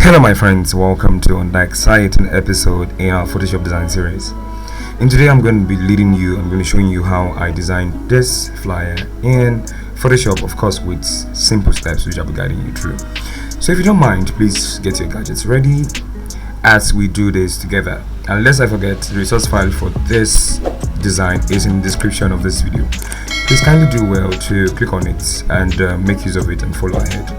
Hello my friends, welcome to another exciting episode in our Photoshop design series. And today I'm going to be I'm going to show you how I designed this flyer in Photoshop, of course with simple steps which I'll be guiding you through. So if you don't mind, please get your gadgets ready as we do this together. And lest I forget, the resource file for this design is in the description of this video. Please kindly do well to click on it and make use of it and follow ahead.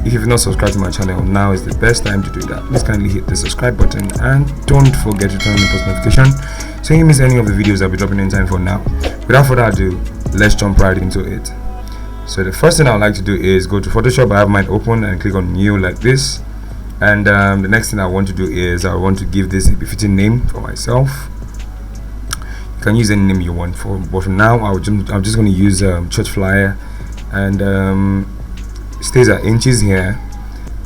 If you've not subscribed to my channel, now is the best time to do that. Please kindly hit the subscribe button and don't forget to turn on the post notification so you miss any of the videos I'll be dropping in time for now. Without further ado, let's jump right into it. So the first thing I would like to do is go to Photoshop. I have mine open and click on new like this. And the next thing I want to do is I want to give this a befitting name for myself. You can use any name you want for, but for now I'm just going to use church flyer, and stays at inches here,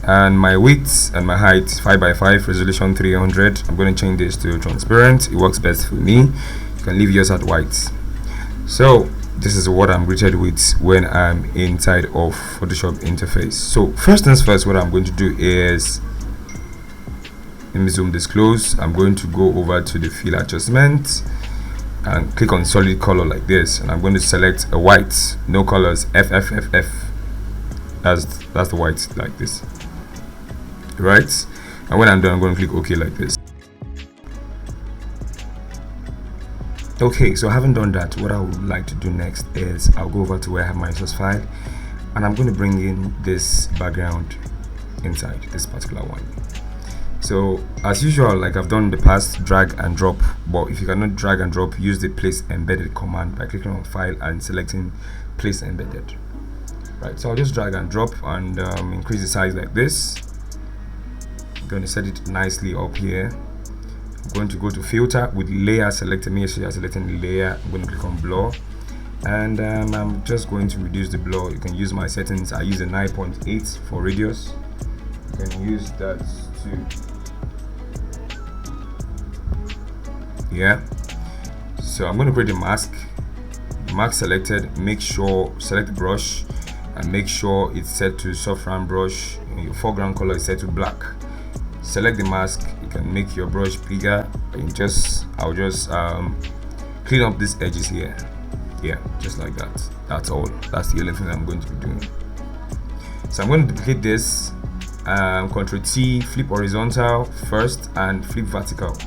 and my width and my height 5x5, resolution 300. I'm going to change this to transparent. It works best for me. You can leave yours at white. So this is what I'm greeted with when I'm inside of Photoshop interface. So first things first, what I'm going to do is, let me zoom this close. I'm going to go over to the fill adjustment and click on solid color like this, and I'm going to select a white, no colors, FFFF. That's the white like this, right? And when I'm done, I'm going to click OK like this. Okay, so having done that, what I would like to do next is I'll go over to where I have my source file, and I'm going to bring in this background inside this particular one. So as usual, like I've done in the past, drag and drop. But if you cannot drag and drop, use the place embedded command by clicking on file and selecting place embedded. Right, so I'll just drag and drop and increase the size like this. I'm going to set it nicely up here. I'm going to go to filter with layer selected. Make sure you're selecting the layer. I'm going to click on blur, and I'm just going to reduce the blur. You can use my settings. I use a 9.8 for radius. You can use that too. Yeah, so I'm going to create a mask. Mask selected. Make sure select the brush and make sure it's set to soft round brush. Your foreground color is set to black. Select the mask. You can make your brush bigger, and I'll just clean up these edges here. Yeah, just like that. That's all. That's the only thing I'm going to be doing. So I'm going to duplicate this. Ctrl T, flip horizontal first and flip vertical,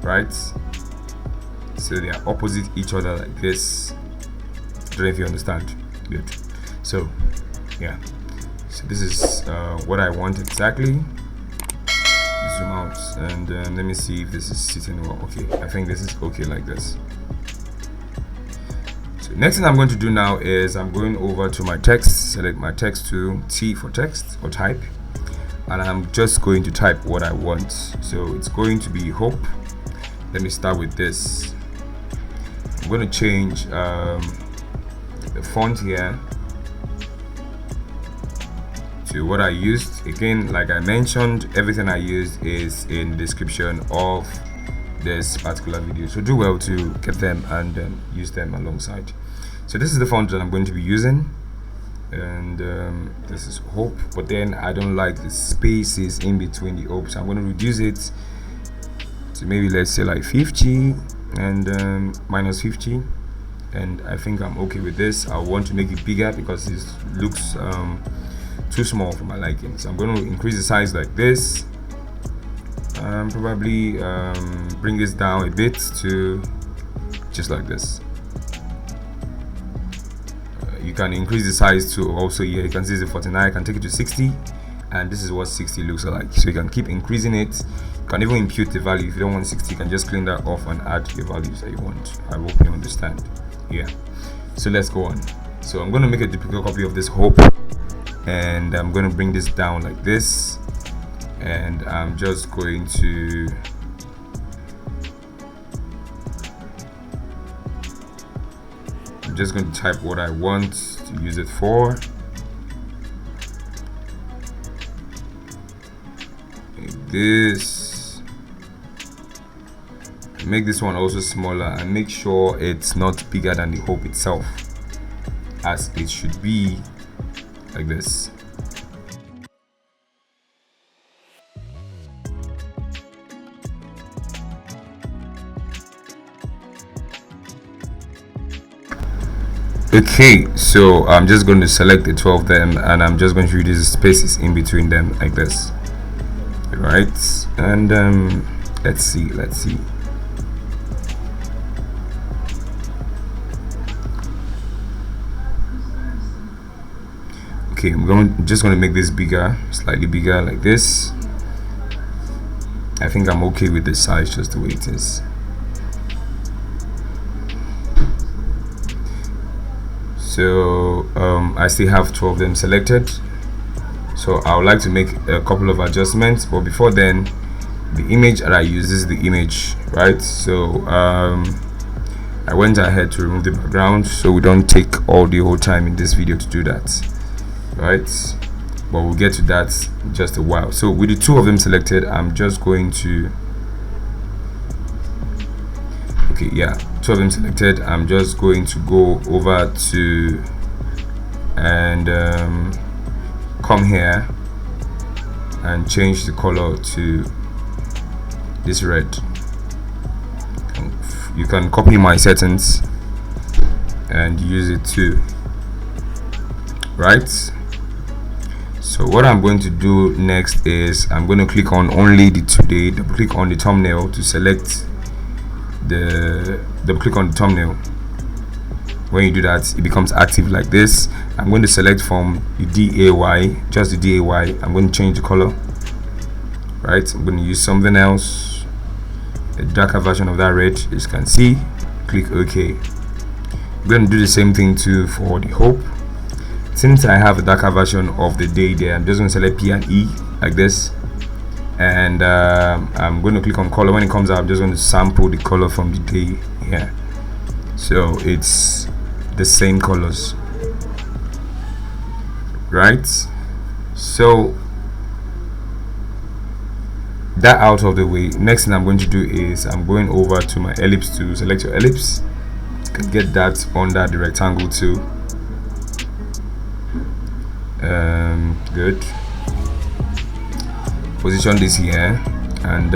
right? So they are opposite each other like this. I don't know if you understand. Good. So yeah, so this is what I want exactly. Zoom out and let me see if this is sitting well. Okay, I think this is okay like this. So next thing I'm going to do now is I'm going over to my text, select my text to T for text or type, and I'm just going to type what I want. So it's going to be hope. Let me start with this. I'm going to change the font here to what I used. Again, like I mentioned, everything I used is in the description of this particular video, so do well to get them and use them alongside. So this is the font that I'm going to be using, and this is hope, but then I don't like the spaces in between the hope, so I'm going to reduce it to maybe, let's say, like 50 and minus 50, and I think I'm okay with this. I want to make it bigger because it looks too small for my liking, so I'm going to increase the size like this. Probably bring this down a bit to just like this. You can increase the size to also here. You can see it's 49. I can take it to 60, and this is what 60 looks like. So you can keep increasing it. You can even impute the value. If you don't want 60, you can just clean that off and add the values that you want. I hope you understand. Yeah. So let's go on. So I'm going to make a duplicate copy of this hope, and I'm going to bring this down like this, and I'm just going to type what I want to use it for. This, make this one also smaller, and make sure it's not bigger than the hope itself, as it should be like this. Okay, so I'm just going to select the 12 of them, and I'm just going to reduce the spaces in between them like this, right? And let's see. Okay, I'm just going to make this bigger, slightly bigger like this. I think I'm okay with the size just the way it is. So I still have 12 of them selected, so I would like to make a couple of adjustments, but before then, the image that I use is the image, right? So I went ahead to remove the background, so we don't take all the whole time in this video to do that, right? But we'll get to that in just a while. So with the 2 of them selected, I'm just going to, okay, yeah, 2 of them selected, I'm just going to go over to and come here and change the color to this red. You can copy my settings and use it too, right? So what I'm going to do next is I'm going to click on only the today, double click on the thumbnail to select the, double click on the thumbnail. When you do that, it becomes active like this. I'm going to select from the DAY, just the DAY. I'm going to change the color, right? I'm going to use something else, a darker version of that red, as you can see. Click OK. I'm going to do the same thing too for the hope. Since I have a darker version of the day there, I'm just going to select P and E like this, and I'm going to click on color. When it comes out, I'm just going to sample the color from the day here, so it's the same colors, right? So that out of the way, next thing I'm going to do is I'm going over to my ellipse to select your ellipse. You can get that under the rectangle too. Good. Position this here and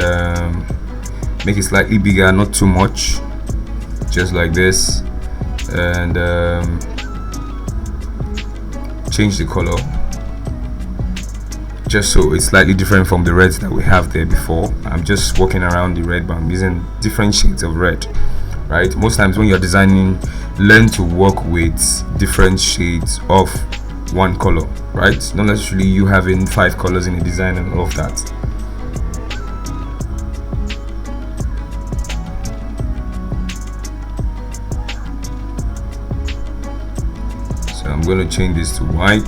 make it slightly bigger, not too much, just like this, and change the color just so it's slightly different from the reds that we have there before. I'm just walking around the red, but I'm using different shades of red, right? Most times when you're designing, learn to work with different shades of one color, right? Not necessarily you having 5 colors in a design and all of that. So I'm going to change this to white,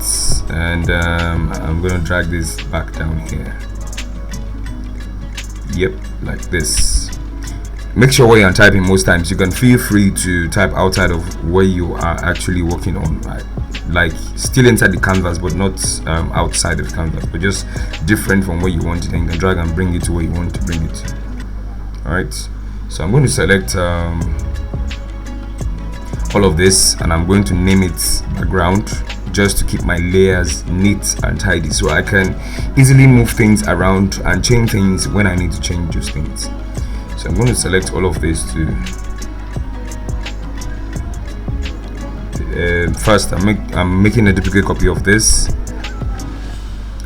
and I'm going to drag this back down here. Yep, like this. Make sure when you're typing, most times you can feel free to type outside of where you are actually working on, right? Like still inside the canvas, but not outside of the canvas, but just different from where you want it, and you can drag and bring it to where you want to bring it to. All right, so I'm going to select all of this, and I'm going to name it background, just to keep my layers neat and tidy, so I can easily move things around and change things when I need to change those things. So I'm going to select all of this too. First, I'm making a duplicate copy of this,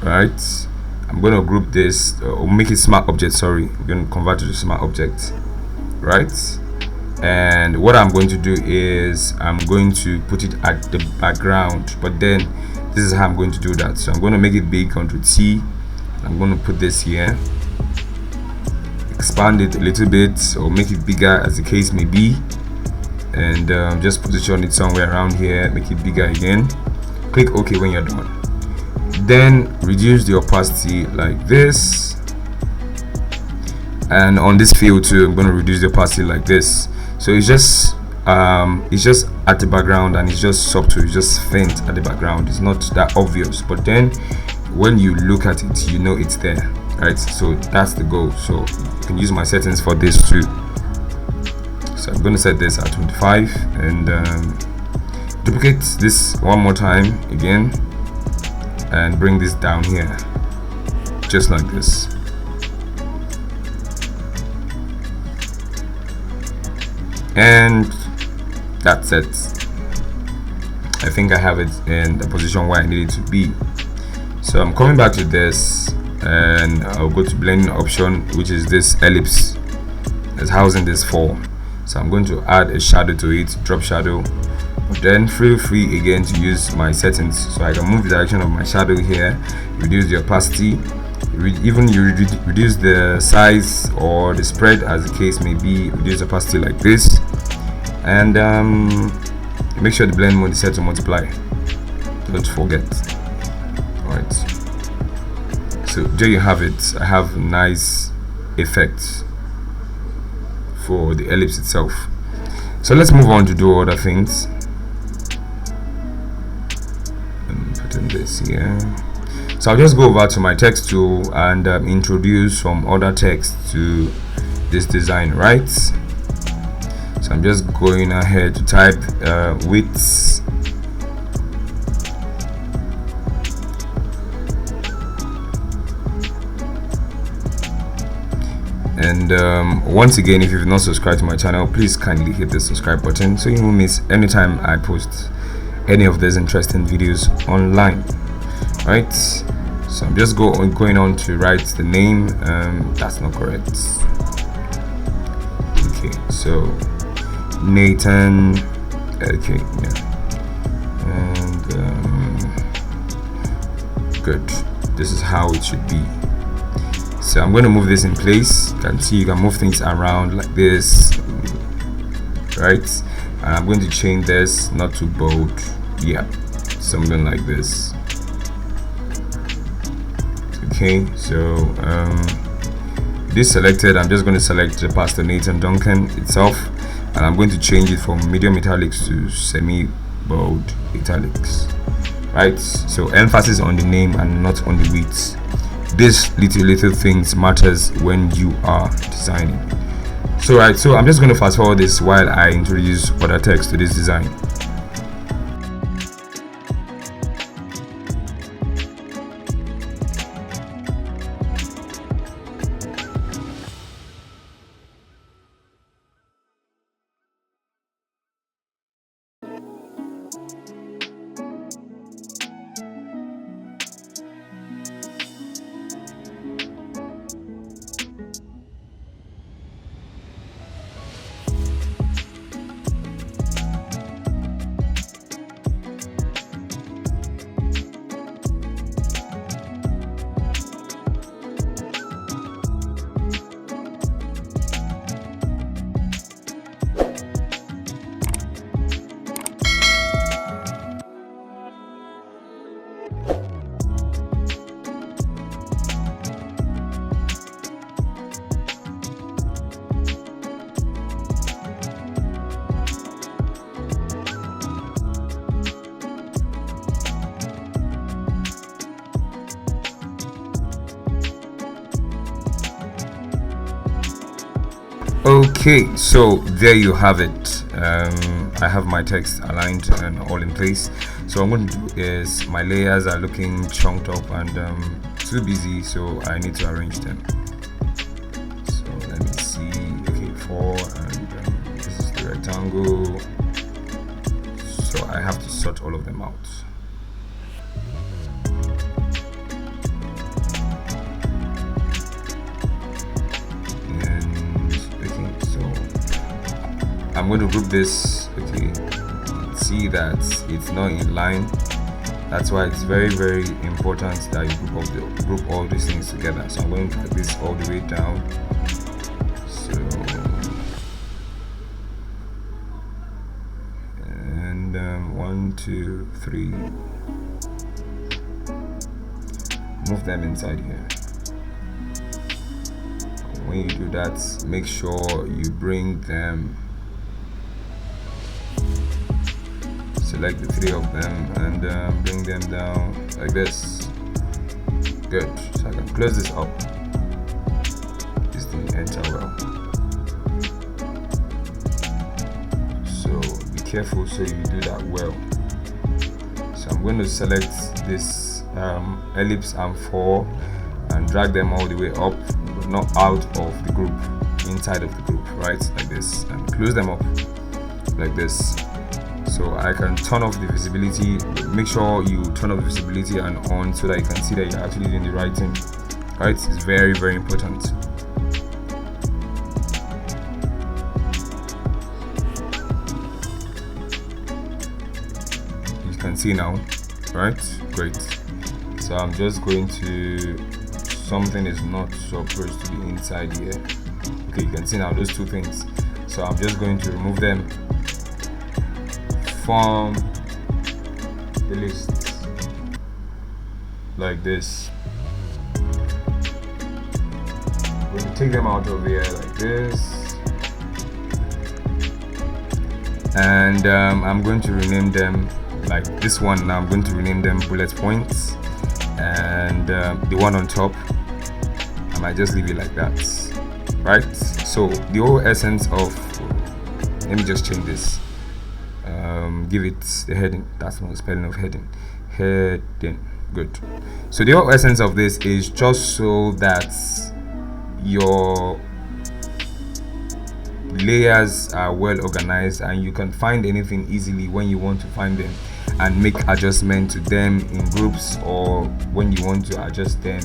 right? I'm going to group this or make it smart object. Sorry, I'm going to convert it to smart object, right? And what I'm going to do is I'm going to put it at the background, but then this is how I'm going to do that. So I'm going to make it big, Ctrl T. I'm going to put this here, expand it a little bit or make it bigger as the case may be, and just position it somewhere around here, make it bigger again. Click OK when you're done. Then reduce the opacity like this, and on this field too, I'm going to reduce the opacity like this. So it's just at the background, and it's just subtle, it's just faint at the background. It's not that obvious, but then when you look at it, you know it's there, right? So that's the goal. So you can use my settings for this too. So I'm going to set this at 25 and duplicate this one more time again and bring this down here, just like this. And that's it. I think I have it in the position where I need it to be. So I'm coming back to this, and I'll go to blending option, which is this ellipse that's housing this form. So I'm going to add a shadow to it, drop shadow, but then feel free again to use my settings. So I can move the direction of my shadow here, reduce the opacity, reduce the size or the spread as the case may be, reduce opacity like this, and make sure the blend mode is set to multiply, don't forget. Alright, so there you have it. I have nice effects for the ellipse itself. So let's move on to do other things. Put in this here. So I'll just go over to my text tool and introduce some other text to this design, right? So I'm just going ahead to type width and once again, if you've not subscribed to my channel, please kindly hit the subscribe button so you won't miss anytime I post any of these interesting videos online, right? So I'm just going on to write the name. That's not correct. Okay, so Nathan. Okay, yeah, and good. This is how it should be. So I'm going to move this in place. You can see you can move things around like this, right? And I'm going to change this not too bold, yeah, something like this. Okay, so this selected, I'm just going to select the Pastor Nathan Duncan itself, and I'm going to change it from medium italics to semi bold italics, right? So emphasis on the name and not on the width. This little things matters when you are designing. So right, so I'm just going to fast forward this while I introduce other text to this design. Okay, so there you have it. I have my text aligned and all in place. So what I'm going to do is, my layers are looking chunked up and too busy, so I need to arrange them. So let me see. Okay, 4, and this is the rectangle, so I have to sort all of them out. I'm going to group this. Okay, see that it's not in line. That's why it's very important that you group all these things together. So I'm going to put this all the way down. So, and 1, 2, 3. Move them inside here. When you do that, make sure you bring them. Select the 3 of them and bring them down like this. Good. So I can close this up. This didn't enter well. So be careful so you do that well. So I'm going to select this ellipse and 4 and drag them all the way up, but not out of the group, inside of the group, right? Like this, and close them up like this. So I can turn off the visibility. Make sure you turn off the visibility and on so that you can see that you're actually doing the right thing. Right? It's very, very important. You can see now, right? Great. So I'm just going to, something is not supposed to be inside here. Okay, you can see now those two things. So I'm just going to remove them from the list like this. I'm going to take them out of here like this, and I'm going to rename them like this one. Now I'm going to rename them bullet points, and the one on top I might just leave it like that, right? So the whole essence of, let me just change this, give it the heading. That's not the spelling of heading. Heading. Good. So the whole essence of this is just so that your layers are well organized and you can find anything easily when you want to find them and make adjustment to them in groups, or when you want to adjust them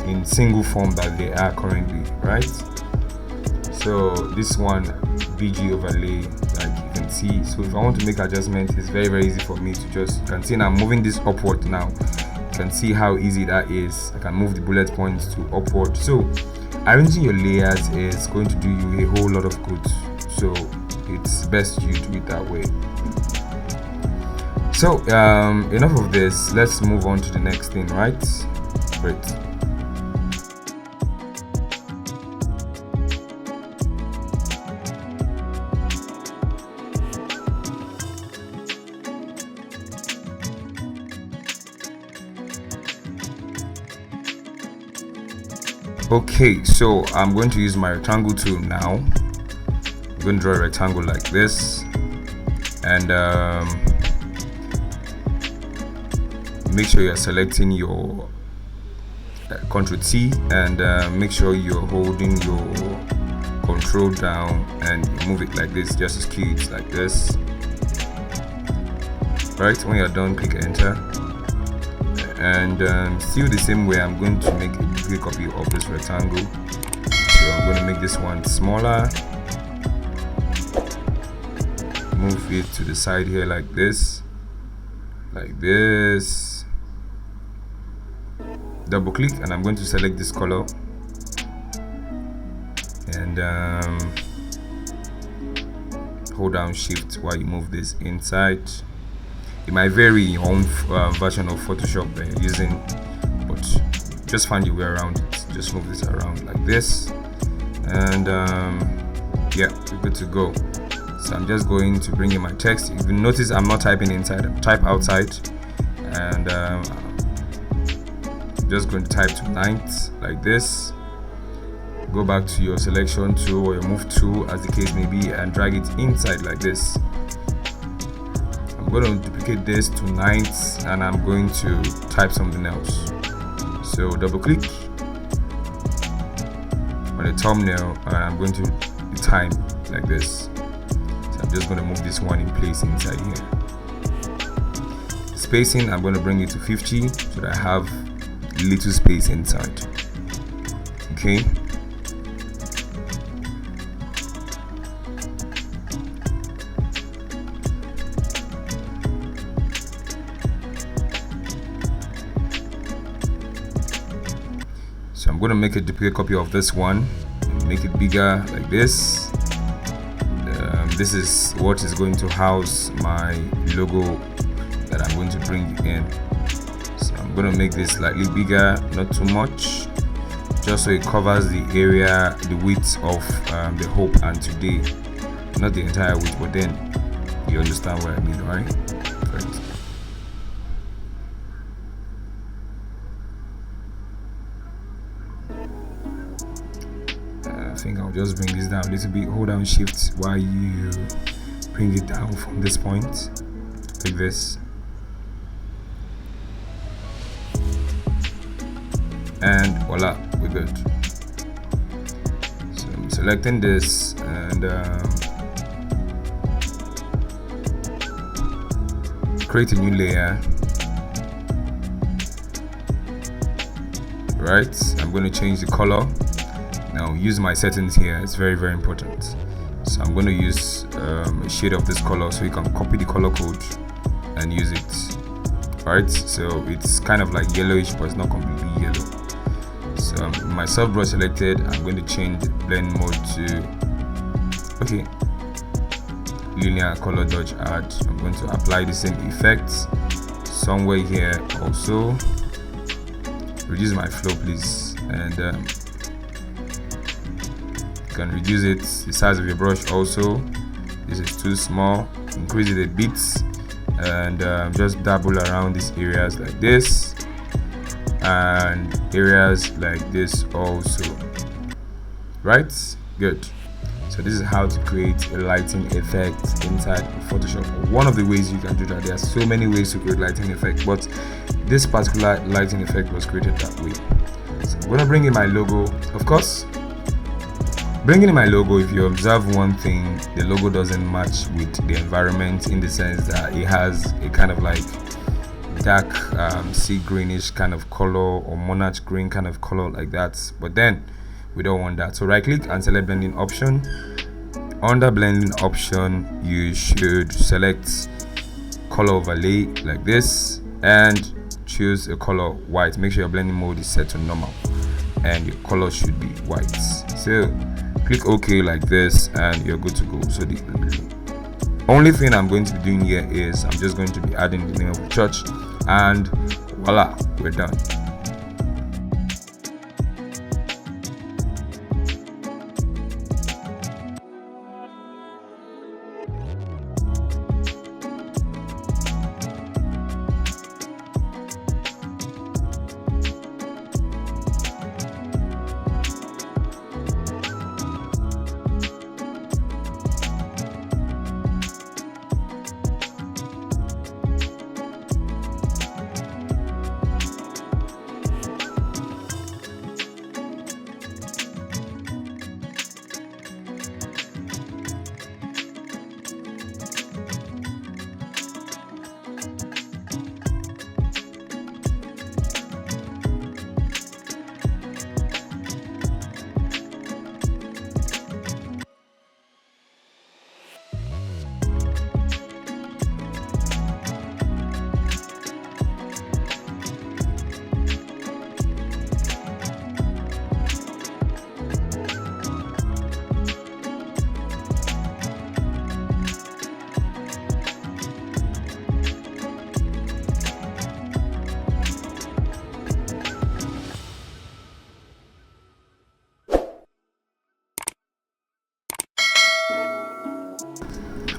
in single form that they are currently, right? So this one, BG overlay, like you can see. So if I want to make adjustment, it's very, very easy for me to just, you can see now I'm moving this upward now. You can see how easy that is. I can move the bullet points to upward. So arranging your layers is going to do you a whole lot of good. So it's best you do it that way. So enough of this. Let's move on to the next thing, right? Great. Okay, so I'm going to use my rectangle tool now. I'm going to draw a rectangle like this, and make sure you're selecting your Ctrl T, and make sure you're holding your control down and you move it like this, just to skew it like this. Right, when you're done, click enter. And still the same way, I'm going to make a duplicate copy of this rectangle. So I'm going to make this one smaller, move it to the side here like this, double click, and I'm going to select this color, and hold down shift while you move this inside. It might vary your own version of Photoshop that you're using, but just find your way around it. Just move this around like this, and yeah, we're good to go. So I'm just going to bring in my text. You can notice I'm not typing inside, I type outside, and I'm just going to type to length like this. Go back to your selection tool or your move tool, as the case may be, and drag it inside like this. I'm going to duplicate this to 9th, and I'm going to type something else. So double click on the thumbnail, and I'm going to the time like this. So I'm just going to move this one in place inside here. Spacing, I'm going to bring it to 50 so that I have little space inside. Okay. So I'm going to make a duplicate copy of this one and make it bigger like this. This is what is going to house my logo that I'm going to bring in. So I'm going to make this slightly bigger, not too much, just so it covers the area, the width of the hope and today. Not the entire width, but then you understand what I mean, right? Right. I think I'll just bring this down a little bit. Hold down shift while you bring it down from this point like this, and voila, we're good. So I'm selecting this, and create a new layer. Right, I'm going to change the color. Now use my settings here, it's very important. So I'm going to use a shade of this color, so you can copy the color code and use it. Right, so it's kind of like yellowish, but it's not completely yellow. So my soft brush selected, I'm going to change the blend mode to linear color dodge add. I'm going to apply the same effects somewhere here also. Reduce my flow please, and you can reduce it, the size of your brush also. This is too small, increase it a bit, and just dabble around these areas like this and areas like this also. Right, good. So this is how to create a lighting effect inside Photoshop. One of the ways you can do that. There are so many ways to create lighting effect, but this particular lighting effect was created that way. So I'm going to bring in my logo. Of course, bringing in my logo, if you observe one thing, the logo doesn't match with the environment, in the sense that it has a kind of like dark sea greenish kind of color, or monarch green kind of color like that. But then we don't want that, so right click and select blending option. Under blending option, you should select color overlay like this and choose a color white. Make sure your blending mode is set to normal and your color should be white. So click OK like this and you're good to go. So the only thing I'm going to be doing here is I'm just going to be adding the name of the church, and voila, we're done.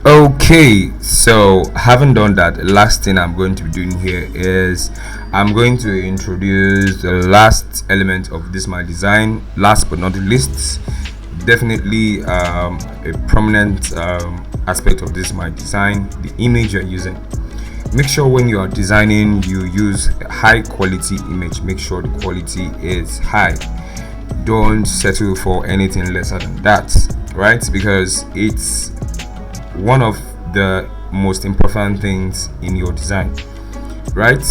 Okay, so having done that, the last thing I'm going to be doing here is I'm going to introduce the last element of this my design. Last but not the least, definitely a prominent aspect of this my design, the image you're using. Make sure when you are designing you use a high quality image. Make sure the quality is high, don't settle for anything lesser than that, right? Because it's one of the most important things in your design, right?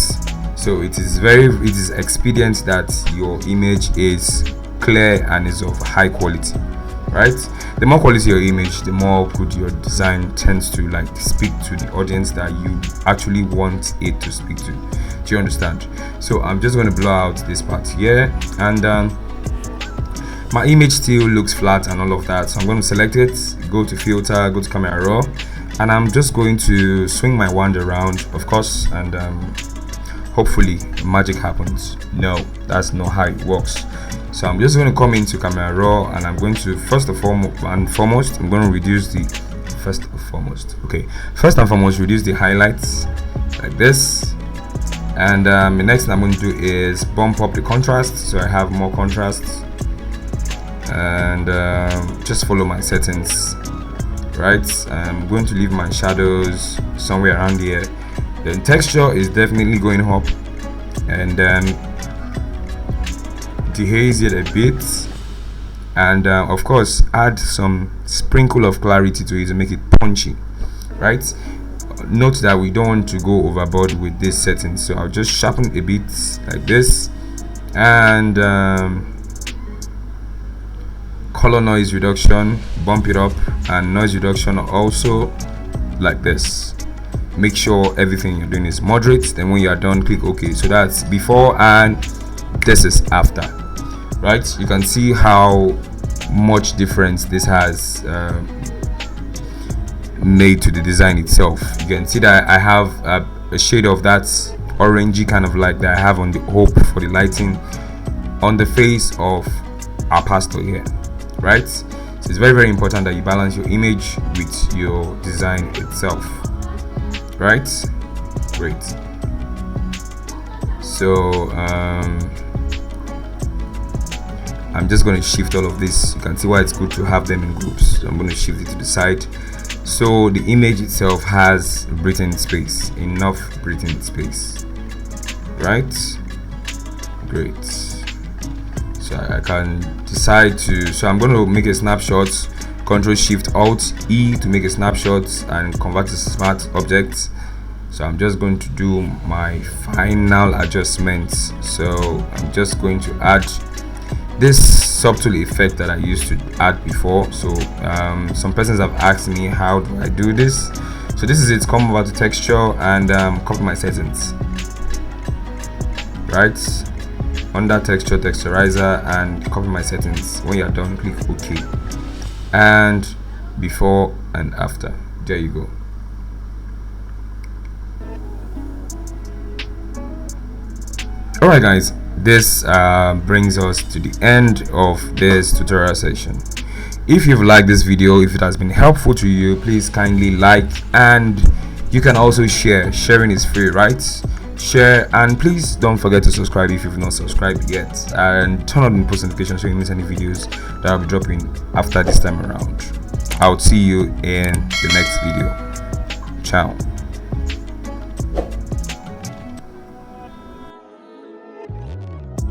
So it is expedient that your image is clear and is of high quality, right? The more quality your image, the more good your design tends to like speak to the audience that you actually want it to speak to. Do you understand? So I'm just going to blow out this part here, and my image still looks flat and all of that, so I'm going to select it, go to filter, go to camera raw, and I'm just going to swing my wand around, of course, and hopefully magic happens. No, that's not how it works. So I'm just going to come into camera raw, and I'm going to first and foremost I'm going to reduce the first and foremost reduce the highlights like this, and the next thing I'm going to do is bump up the contrast so I have more contrast, and just follow my settings, right? I'm going to leave my shadows somewhere around here. Then texture is definitely going up, and dehaze it a bit, and of course add some sprinkle of clarity to it to make it punchy, right? note that we don't want to go overboard with this setting, so I'll just sharpen a bit like this, and color noise reduction, bump it up, and noise reduction also like this. Make sure everything you're doing is moderate. Then when you are done, click OK. So that's before and this is after, right? You can see how much difference this has made to the design itself. You can see that I have a shade of that orangey kind of light that I have on the hope for the lighting on the face of our pastor here, right? So it's very, very important that you balance your image with your design itself, right? Great. So I'm just going to shift all of this. You can see why it's good to have them in groups. So I'm going to shift it to the side, so the image itself has breathing space, enough breathing space, right? Great. So I can decide to, so I'm going to make a snapshot, Control Shift Alt E to make a snapshot and convert to smart objects. So I'm just going to do my final adjustments. So I'm just going to add this subtle effect that I used to add before. So some persons have asked me, how do I do this? So this is it. Come over to texture and copy my settings, right? Under texture, texturizer, and copy my settings. When you're done, click OK, and before and after. There you go. Alright guys, this brings us to the end of this tutorial session. If you've liked this video, if it has been helpful to you, please kindly like, and you can also share. Sharing is free, right? Share, and please don't forget to subscribe if you've not subscribed yet, and turn on the post notifications so you miss any videos that I'll be dropping after this time around. I'll see you in the next video. Ciao.